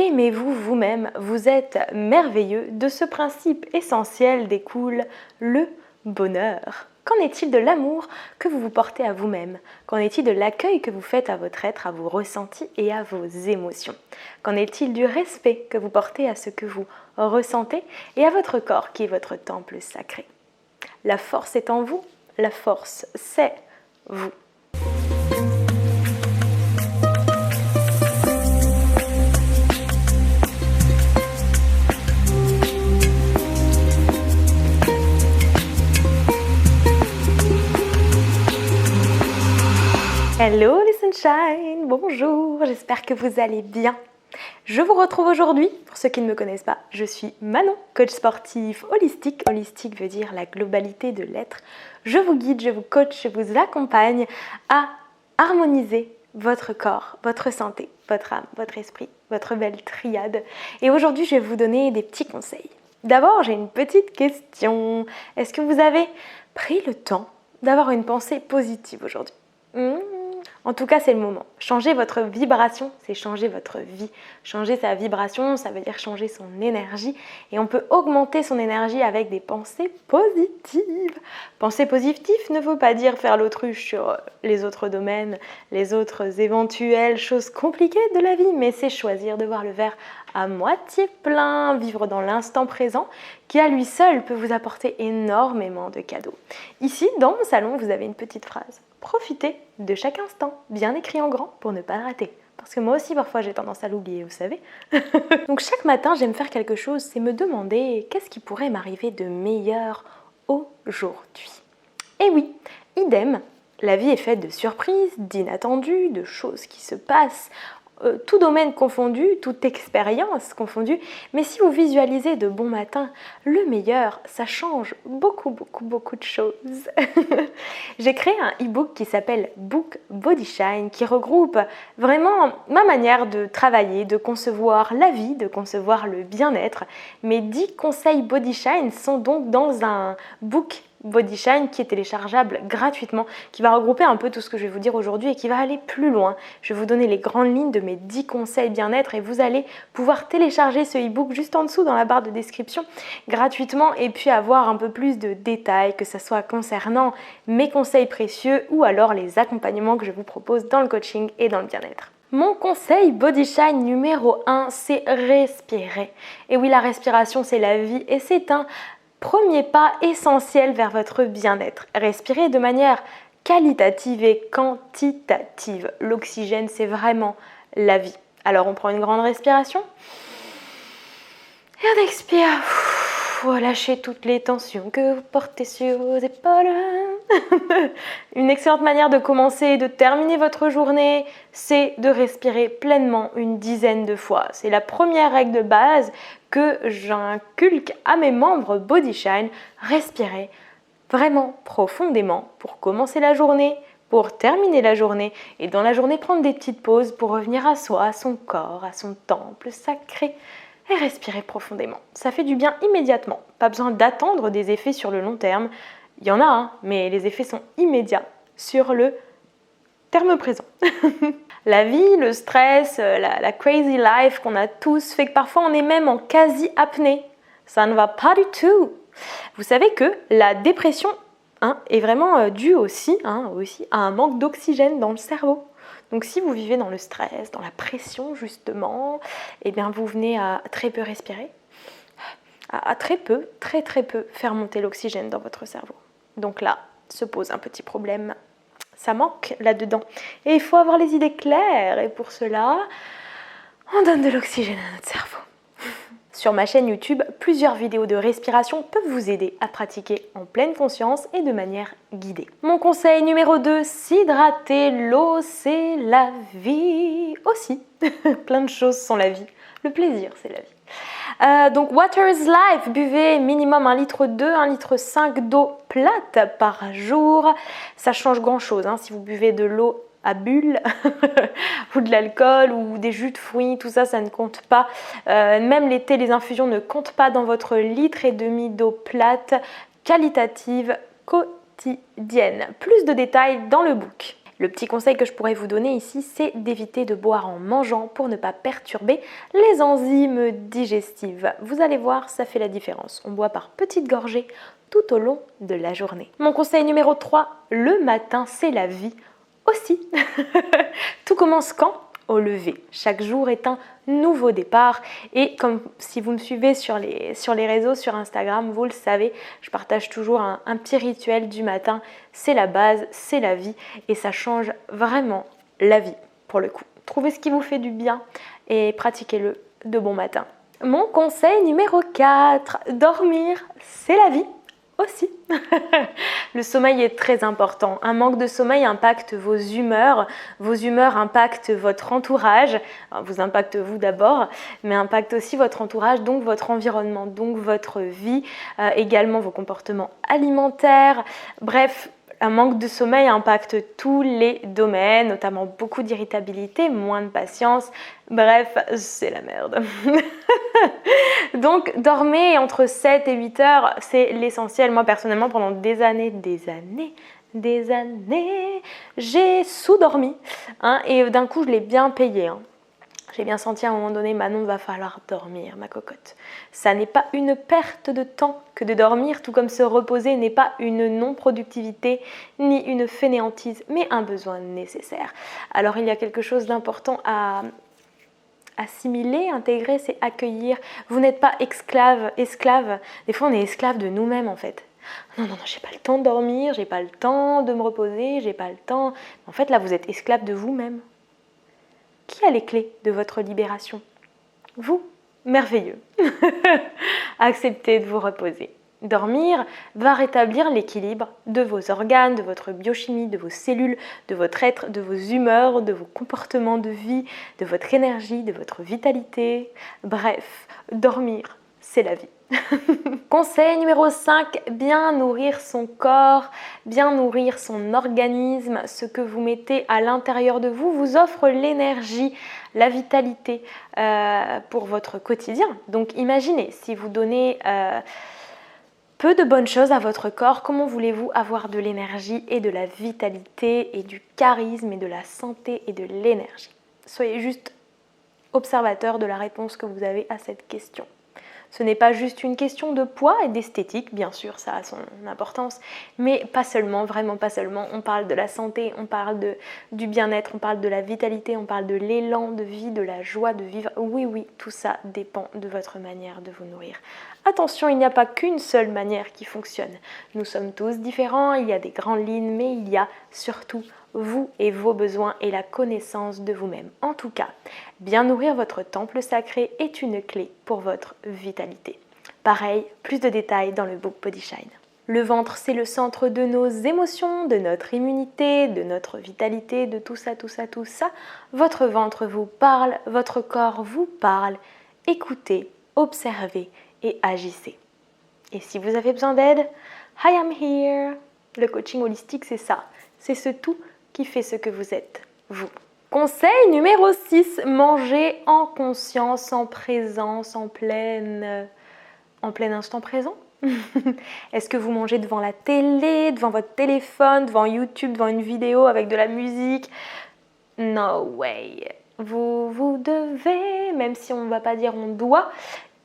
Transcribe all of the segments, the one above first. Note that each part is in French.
Aimez-vous vous-même, vous êtes merveilleux. De ce principe essentiel découle le bonheur. Qu'en est-il de l'amour que vous vous portez à vous-même? Qu'en est-il de l'accueil que vous faites à votre être, à vos ressentis et à vos émotions? Qu'en est-il du respect que vous portez à ce que vous ressentez et à votre corps qui est votre temple sacré? La force est en vous, la force c'est vous. Hello les sunshine, bonjour, j'espère que vous allez bien. Je vous retrouve aujourd'hui, pour ceux qui ne me connaissent pas, je suis Manon, coach sportif holistique. Holistique veut dire la globalité de l'être. Je vous guide, je vous coach, je vous accompagne à harmoniser votre corps, votre santé, votre âme, votre esprit, votre belle triade. Et aujourd'hui, je vais vous donner des petits conseils. D'abord, j'ai une petite question. Est-ce que vous avez pris le temps d'avoir une pensée positive aujourd'hui? En tout cas, c'est le moment. Changer votre vibration, c'est changer votre vie. Changer sa vibration, ça veut dire changer son énergie. Et on peut augmenter son énergie avec des pensées positives. Penser positif ne veut pas dire faire l'autruche sur les autres domaines, les autres éventuelles choses compliquées de la vie, mais c'est choisir de voir le verre à moitié plein, vivre dans l'instant présent, qui à lui seul peut vous apporter énormément de cadeaux. Ici, dans mon salon, vous avez une petite phrase. Profitez de chaque instant, bien écrit en grand pour ne pas le rater. Parce que moi aussi, parfois, j'ai tendance à l'oublier, vous savez. Donc chaque matin, j'aime faire quelque chose, c'est me demander qu'est-ce qui pourrait m'arriver de meilleur aujourd'hui. Et oui, idem, la vie est faite de surprises, d'inattendus, de choses qui se passent, tout domaine confondu, toute expérience confondue, mais si vous visualisez de bon matin, le meilleur, ça change beaucoup de choses. J'ai créé un e-book qui s'appelle Book Body Shine, qui regroupe vraiment ma manière de travailler, de concevoir la vie, de concevoir le bien-être. Mes 10 conseils Body Shine sont donc dans un book Body Shine qui est téléchargeable gratuitement, qui va regrouper un peu tout ce que je vais vous dire aujourd'hui et qui va aller plus loin. Je vais vous donner les grandes lignes de mes 10 conseils bien-être et vous allez pouvoir télécharger ce e-book juste en dessous dans la barre de description gratuitement et puis avoir un peu plus de détails, que ce soit concernant mes conseils précieux ou alors les accompagnements que je vous propose dans le coaching et dans le bien-être. Mon conseil Body Shine numéro 1, c'est respirer. Et oui, la respiration, c'est la vie et c'est un premier pas essentiel vers votre bien-être. Respirez de manière qualitative et quantitative. L'oxygène, c'est vraiment la vie. Alors, on prend une grande respiration et on expire. Lâchez toutes les tensions que vous portez sur vos épaules. Une excellente manière de commencer et de terminer votre journée, c'est de respirer pleinement une dizaine de fois. C'est la première règle de base que j'inculque à mes membres Body Shine. Respirez vraiment profondément pour commencer la journée, pour terminer la journée et dans la journée prendre des petites pauses pour revenir à soi, à son corps, à son temple sacré. Et respirez profondément. Ça fait du bien immédiatement. Pas besoin d'attendre des effets sur le long terme. Il y en a, mais les effets sont immédiats sur le terme présent. La vie, le stress, la crazy life qu'on a tous fait que parfois on est même en quasi-apnée. Ça ne va pas du tout. Vous savez que la dépression est vraiment due aussi à un manque d'oxygène dans le cerveau. Donc si vous vivez dans le stress, dans la pression justement, eh bien vous venez à très peu respirer, à très peu faire monter l'oxygène dans votre cerveau. Donc là, se pose un petit problème. Ça manque là-dedans. Et il faut avoir les idées claires. Et pour cela, on donne de l'oxygène à notre cerveau. Sur ma chaîne YouTube, plusieurs vidéos de respiration peuvent vous aider à pratiquer en pleine conscience et de manière guidée. Mon conseil numéro 2, s'hydrater. L'eau, c'est la vie aussi. Plein de choses sont la vie. Le plaisir, c'est la vie. Donc, water is life. Buvez minimum 1,2 litre, 1,5 litre d'eau plate par jour. Ça change grand-chose. Si vous buvez de l'eau à bulles ou de l'alcool ou des jus de fruits, tout ça, ça ne compte pas. Même les thés, les infusions ne comptent pas dans votre 1,5 litre d'eau plate qualitative quotidienne. Plus de détails dans le book. Le petit conseil que je pourrais vous donner ici, c'est d'éviter de boire en mangeant pour ne pas perturber les enzymes digestives. Vous allez voir, ça fait la différence. On boit par petites gorgées tout au long de la journée. Mon conseil numéro 3, le matin, c'est la vie aussi. Tout commence quand? Au lever. Chaque jour est un nouveau départ et comme si vous me suivez sur les réseaux, sur Instagram, vous le savez, je partage toujours un petit rituel du matin. C'est la base, c'est la vie et ça change vraiment la vie pour le coup. Trouvez ce qui vous fait du bien et pratiquez-le de bon matin. Mon conseil numéro 4, dormir, c'est la vie aussi. Le sommeil est très important. Un manque de sommeil impacte vos humeurs impactent votre entourage, vous impacte vous d'abord, mais impacte aussi votre entourage, donc votre environnement, donc votre vie, également vos comportements alimentaires, bref. Un manque de sommeil impacte tous les domaines, notamment beaucoup d'irritabilité, moins de patience. Bref, c'est la merde. Donc, dormez entre 7 et 8 heures, c'est l'essentiel. Moi, personnellement, pendant des années, j'ai sous-dormi. Et d'un coup, je l'ai bien payé. J'ai bien senti à un moment donné, Manon, va falloir dormir, ma cocotte. Ça n'est pas une perte de temps que de dormir, tout comme se reposer n'est pas une non-productivité ni une fainéantise, mais un besoin nécessaire. Alors il y a quelque chose d'important à assimiler, intégrer, c'est accueillir. Vous n'êtes pas esclave. Des fois, on est esclave de nous-mêmes en fait. Non, j'ai pas le temps de dormir, j'ai pas le temps de me reposer, j'ai pas le temps. En fait, là, vous êtes esclave de vous-même. Qui a les clés de votre libération? Vous. Merveilleux. Acceptez de vous reposer. Dormir va rétablir l'équilibre de vos organes, de votre biochimie, de vos cellules, de votre être, de vos humeurs, de vos comportements de vie, de votre énergie, de votre vitalité. Bref, dormir, c'est la vie. Conseil numéro 5, bien nourrir son corps, bien nourrir son organisme. Ce que vous mettez à l'intérieur de vous vous offre l'énergie, la vitalité pour votre quotidien. Donc imaginez, si vous donnez peu de bonnes choses à votre corps, comment voulez-vous avoir de l'énergie et de la vitalité et du charisme et de la santé et de l'énergie? Soyez juste observateur de la réponse que vous avez à cette question. Ce n'est pas juste une question de poids et d'esthétique, bien sûr, ça a son importance, mais pas seulement, vraiment pas seulement. On parle de la santé, on parle du bien-être, on parle de la vitalité, on parle de l'élan de vie, de la joie de vivre. Oui, tout ça dépend de votre manière de vous nourrir. Attention, il n'y a pas qu'une seule manière qui fonctionne. Nous sommes tous différents, il y a des grandes lignes, mais il y a surtout vous et vos besoins et la connaissance de vous-même. En tout cas, bien nourrir votre temple sacré est une clé pour votre vitalité. Pareil, plus de détails dans le book Body Shine. Le ventre, c'est le centre de nos émotions, de notre immunité, de notre vitalité, de tout ça. Votre ventre vous parle, votre corps vous parle. Écoutez, observez et agissez. Et si vous avez besoin d'aide, I am here. Le coaching holistique, c'est ça. C'est ce tout qui fait ce que vous êtes, vous. Conseil numéro 6, manger en conscience, en présence, en plein instant présent. Est-ce que vous mangez devant la télé, devant votre téléphone, devant YouTube, devant une vidéo avec de la musique? No way. Vous devez, même si on ne va pas dire on doit,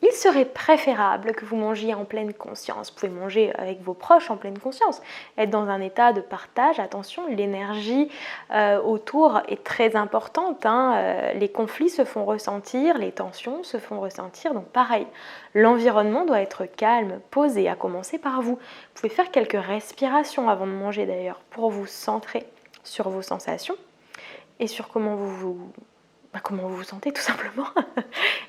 il serait préférable que vous mangiez en pleine conscience. Vous pouvez manger avec vos proches en pleine conscience. Être dans un état de partage, attention, l'énergie autour est très importante. Les conflits se font ressentir, les tensions se font ressentir. Donc pareil, l'environnement doit être calme, posé, à commencer par vous. Vous pouvez faire quelques respirations avant de manger d'ailleurs pour vous centrer sur vos sensations et sur comment vous vous sentez tout simplement.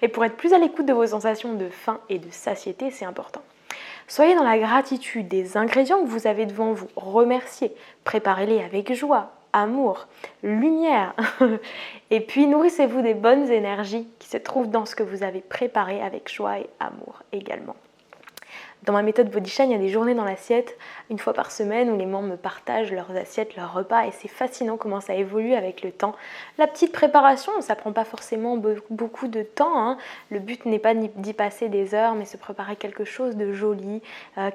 Et pour être plus à l'écoute de vos sensations de faim et de satiété, c'est important. Soyez dans la gratitude des ingrédients que vous avez devant vous. Remerciez, préparez-les avec joie, amour, lumière. Et puis nourrissez-vous des bonnes énergies qui se trouvent dans ce que vous avez préparé avec joie et amour également. Dans ma méthode Body Shine, il y a des journées dans l'assiette, une fois par semaine, où les membres me partagent leurs assiettes, leurs repas, et c'est fascinant comment ça évolue avec le temps. La petite préparation, ça prend pas forcément beaucoup de temps. Le but n'est pas d'y passer des heures, mais se préparer quelque chose de joli,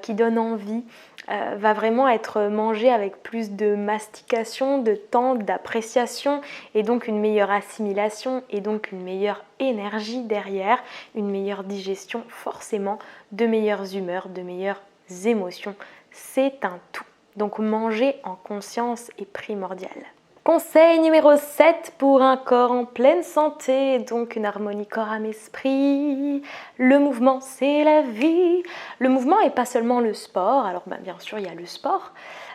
qui donne envie. va vraiment être mangé avec plus de mastication, de temps, d'appréciation et donc une meilleure assimilation et donc une meilleure énergie derrière, une meilleure digestion forcément, de meilleures humeurs, de meilleures émotions. C'est un tout. Donc manger en conscience est primordial. Conseil numéro 7 pour un corps en pleine santé, donc une harmonie corps-âme-esprit. Le mouvement, c'est la vie. Le mouvement n'est pas seulement le sport, alors bien sûr il y a le sport,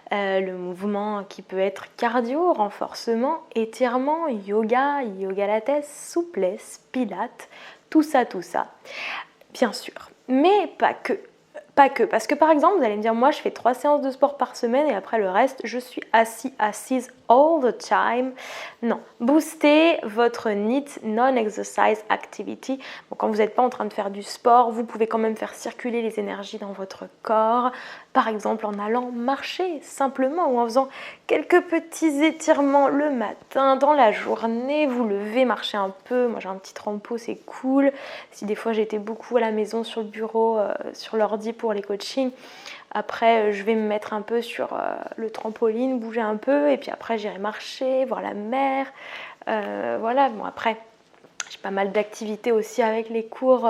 le mouvement qui peut être cardio, renforcement, étirement, yoga, yoga latte, souplesse, pilates, tout ça, bien sûr. Mais pas que. Pas que, parce que par exemple, vous allez me dire, moi je fais 3 séances de sport par semaine et après le reste, je suis assise all the time. Non, boostez votre NEAT, Non-Exercise Activity. Donc, quand vous n'êtes pas en train de faire du sport, vous pouvez quand même faire circuler les énergies dans votre corps. Par exemple, en allant marcher simplement ou en faisant quelques petits étirements le matin, dans la journée, vous levez, marchez un peu. Moi j'ai un petit trampo, c'est cool. Si des fois j'étais beaucoup à la maison sur le bureau, sur l'ordi pour les coachings, après je vais me mettre un peu sur le trampoline, bouger un peu et puis après j'irai marcher, voir la mer. Voilà, bon après j'ai pas mal d'activités aussi avec les cours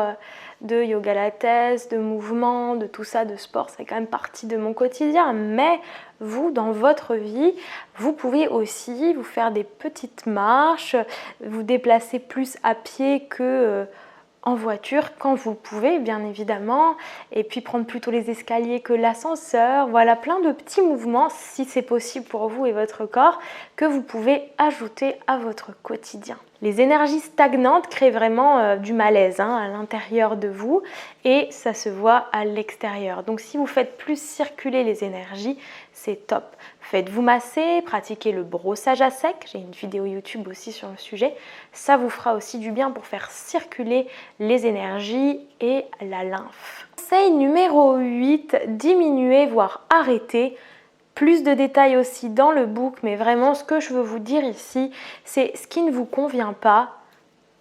de yoga latte, de mouvement, de tout ça, de sport, c'est quand même partie de mon quotidien. Mais vous, dans votre vie, vous pouvez aussi vous faire des petites marches, vous déplacer plus à pied que en voiture quand vous pouvez, bien évidemment, et puis prendre plutôt les escaliers que l'ascenseur. Voilà, plein de petits mouvements, si c'est possible pour vous et votre corps, que vous pouvez ajouter à votre quotidien. Les énergies stagnantes créent vraiment du malaise à l'intérieur de vous et ça se voit à l'extérieur. Donc si vous faites plus circuler les énergies, c'est top. Faites-vous masser, pratiquez le brossage à sec. J'ai une vidéo YouTube aussi sur le sujet. Ça vous fera aussi du bien pour faire circuler les énergies et la lymphe. Conseil numéro 8, diminuer voire arrêter. Plus de détails aussi dans le book, mais vraiment ce que je veux vous dire ici, c'est ce qui ne vous convient pas,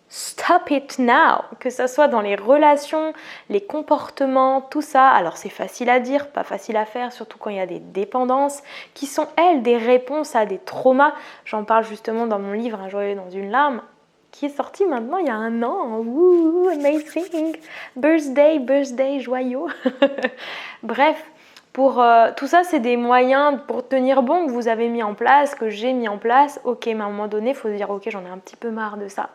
stop it now, que ce soit dans les relations, les comportements, tout ça. Alors c'est facile à dire, pas facile à faire, surtout quand il y a des dépendances qui sont elles des réponses à des traumas. J'en parle justement dans mon livre Un joyeux dans une larme, qui est sorti maintenant il y a 1 an. Woo, amazing! Birthday, joyeux. Bref. Pour tout ça, c'est des moyens pour tenir bon que vous avez mis en place, que j'ai mis en place. Ok, mais à un moment donné, il faut se dire, ok, j'en ai un petit peu marre de ça.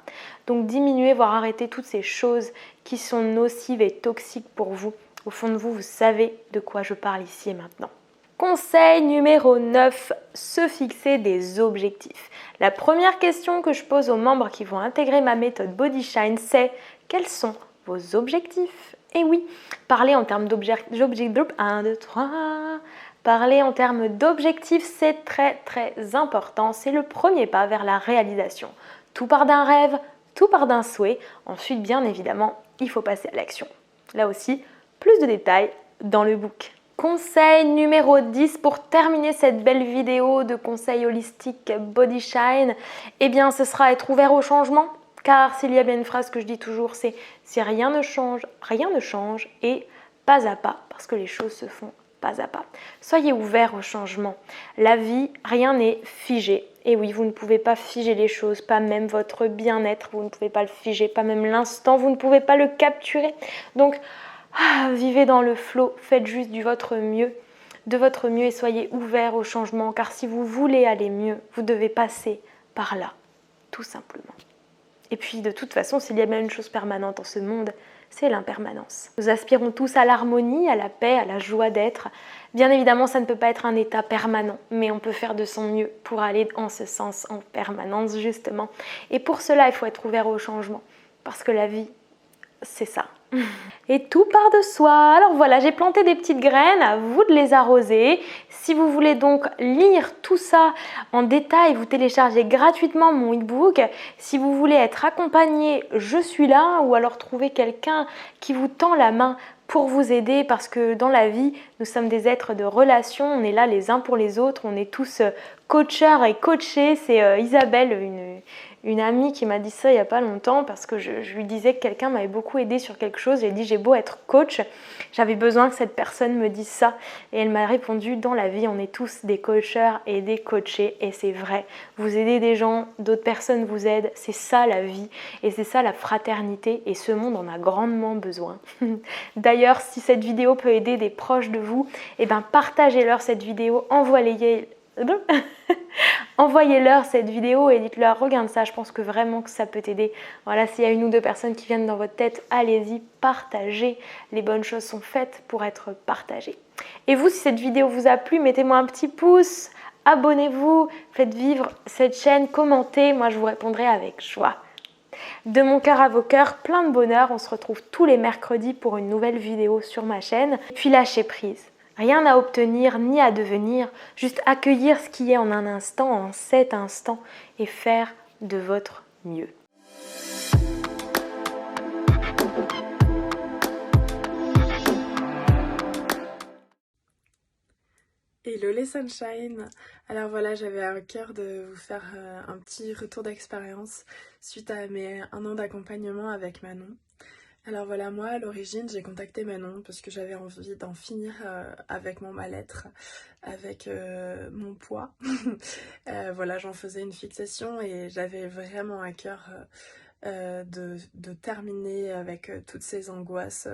Donc diminuer, voire arrêter toutes ces choses qui sont nocives et toxiques pour vous. Au fond de vous, vous savez de quoi je parle ici et maintenant. Conseil numéro 9, se fixer des objectifs. La première question que je pose aux membres qui vont intégrer ma méthode Body Shine, c'est quels sont vos objectifs? Et oui, parler en termes d'objectifs, 1, 2, 3, parler en termes d'objectifs, c'est très important. C'est le premier pas vers la réalisation. Tout part d'un rêve, tout part d'un souhait. Ensuite, bien évidemment, il faut passer à l'action. Là aussi, plus de détails dans le book. Conseil numéro 10 pour terminer cette belle vidéo de conseils holistiques Body Shine, eh bien ce sera être ouvert au changement. Car s'il y a bien une phrase que je dis toujours, c'est si rien ne change et pas à pas, parce que les choses se font pas à pas. Soyez ouverts au changement. La vie, rien n'est figé. Et oui, vous ne pouvez pas figer les choses, pas même votre bien-être, vous ne pouvez pas le figer, pas même l'instant, vous ne pouvez pas le capturer. Donc, vivez dans le flow, faites juste de votre mieux et soyez ouverts au changement. Car si vous voulez aller mieux, vous devez passer par là, tout simplement. Et puis de toute façon, s'il y a bien une chose permanente en ce monde, c'est l'impermanence. Nous aspirons tous à l'harmonie, à la paix, à la joie d'être. Bien évidemment, ça ne peut pas être un état permanent, mais on peut faire de son mieux pour aller en ce sens en permanence, justement. Et pour cela, il faut être ouvert au changement, parce que la vie, c'est ça. Et tout part de soi. Alors voilà, j'ai planté des petites graines, à vous de les arroser. Si vous voulez donc lire tout ça en détail, vous téléchargez gratuitement mon e-book. Si vous voulez être accompagné, je suis là, ou alors trouver quelqu'un qui vous tend la main pour vous aider, parce que dans la vie, nous sommes des êtres de relation, on est là les uns pour les autres, on est tous coacheurs et coachés. C'est Isabelle, une amie qui m'a dit ça il n'y a pas longtemps parce que je lui disais que quelqu'un m'avait beaucoup aidé sur quelque chose. J'ai dit j'ai beau être coach, j'avais besoin que cette personne me dise ça. Et elle m'a répondu dans la vie on est tous des coacheurs et des coachés et c'est vrai. Vous aidez des gens, d'autres personnes vous aident, c'est ça la vie et c'est ça la fraternité et ce monde en a grandement besoin. D'ailleurs si cette vidéo peut aider des proches de vous, eh ben partagez-leur cette vidéo, envoyez-leur cette vidéo et dites-leur regarde ça, je pense que vraiment que ça peut t'aider. Voilà, s'il y a une ou deux personnes qui viennent dans votre tête, allez-y, partagez. Les bonnes choses sont faites pour être partagées. Et vous, si cette vidéo vous a plu, mettez-moi un petit pouce, abonnez-vous, faites vivre cette chaîne, commentez, moi je vous répondrai avec joie. De mon cœur à vos cœurs, plein de bonheur, on se retrouve tous les mercredis pour une nouvelle vidéo sur ma chaîne. Puis lâchez prise. Rien à obtenir ni à devenir, juste accueillir ce qui est en un instant, en cet instant, et faire de votre mieux. Hello les sunshine. Alors voilà, j'avais à cœur de vous faire un petit retour d'expérience suite à mes 1 an d'accompagnement avec Manon. Alors voilà, moi à l'origine j'ai contacté Manon parce que j'avais envie d'en finir avec mon mal-être, avec mon poids. Voilà, j'en faisais une fixation et j'avais vraiment à cœur de terminer avec toutes ces angoisses,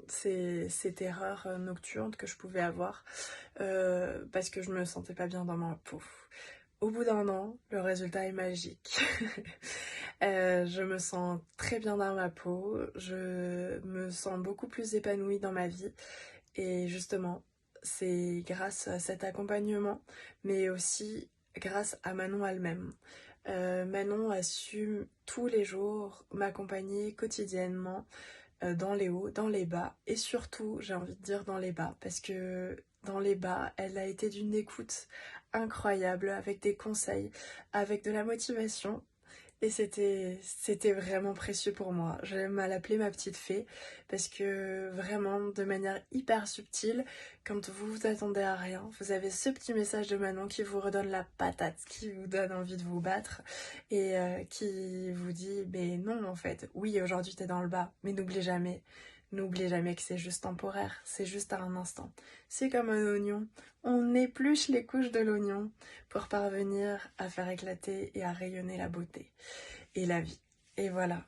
ces terreurs nocturnes que je pouvais avoir parce que je me sentais pas bien dans ma peau. Au bout d'1 an, le résultat est magique. Je me sens très bien dans ma peau, je me sens beaucoup plus épanouie dans ma vie et justement, c'est grâce à cet accompagnement, mais aussi grâce à Manon elle-même. Manon a su tous les jours m'accompagner quotidiennement dans les hauts, dans les bas et surtout, j'ai envie de dire dans les bas parce que dans les bas, elle a été d'une écoute incroyable avec des conseils, avec de la motivation et c'était vraiment précieux pour moi. J'aime à l'appeler ma petite fée parce que vraiment de manière hyper subtile, quand vous vous attendez à rien, vous avez ce petit message de Manon qui vous redonne la patate, qui vous donne envie de vous battre et qui vous dit mais non en fait, oui aujourd'hui t'es dans le bas, mais n'oubliez jamais que c'est juste temporaire, c'est juste à un instant. C'est comme un oignon, on épluche les couches de l'oignon pour parvenir à faire éclater et à rayonner la beauté et la vie. Et voilà.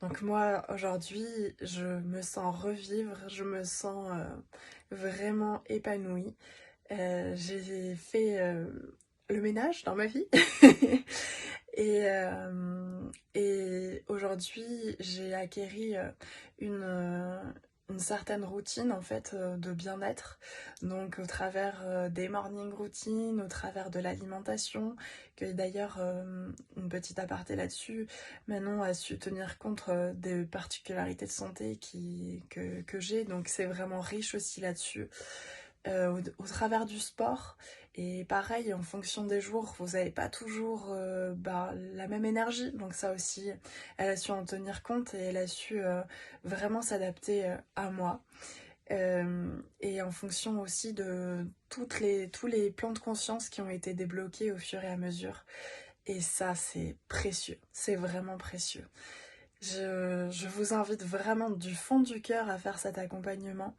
Donc moi, aujourd'hui, je me sens revivre, je me sens vraiment épanouie. J'ai fait le ménage dans ma vie. Et aujourd'hui, j'ai acquéri une certaine routine en fait de bien-être, donc au travers des morning routines, au travers de l'alimentation, que d'ailleurs une petite aparté là-dessus, Manon a su tenir compte des particularités de santé que j'ai, donc c'est vraiment riche aussi là-dessus. Au travers du sport. Et pareil, en fonction des jours, vous n'avez pas toujours la même énergie. Donc ça aussi, elle a su en tenir compte et elle a su vraiment s'adapter à moi. Et en fonction aussi de tous les plans de conscience qui ont été débloqués au fur et à mesure. Et ça, c'est précieux. C'est vraiment précieux. Je vous invite vraiment du fond du cœur à faire cet accompagnement.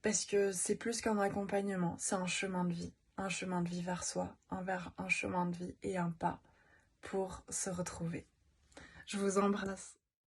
Parce que c'est plus qu'un accompagnement, c'est un chemin de vie. Un chemin de vie vers soi, vers un chemin de vie et un pas pour se retrouver. Je vous embrasse.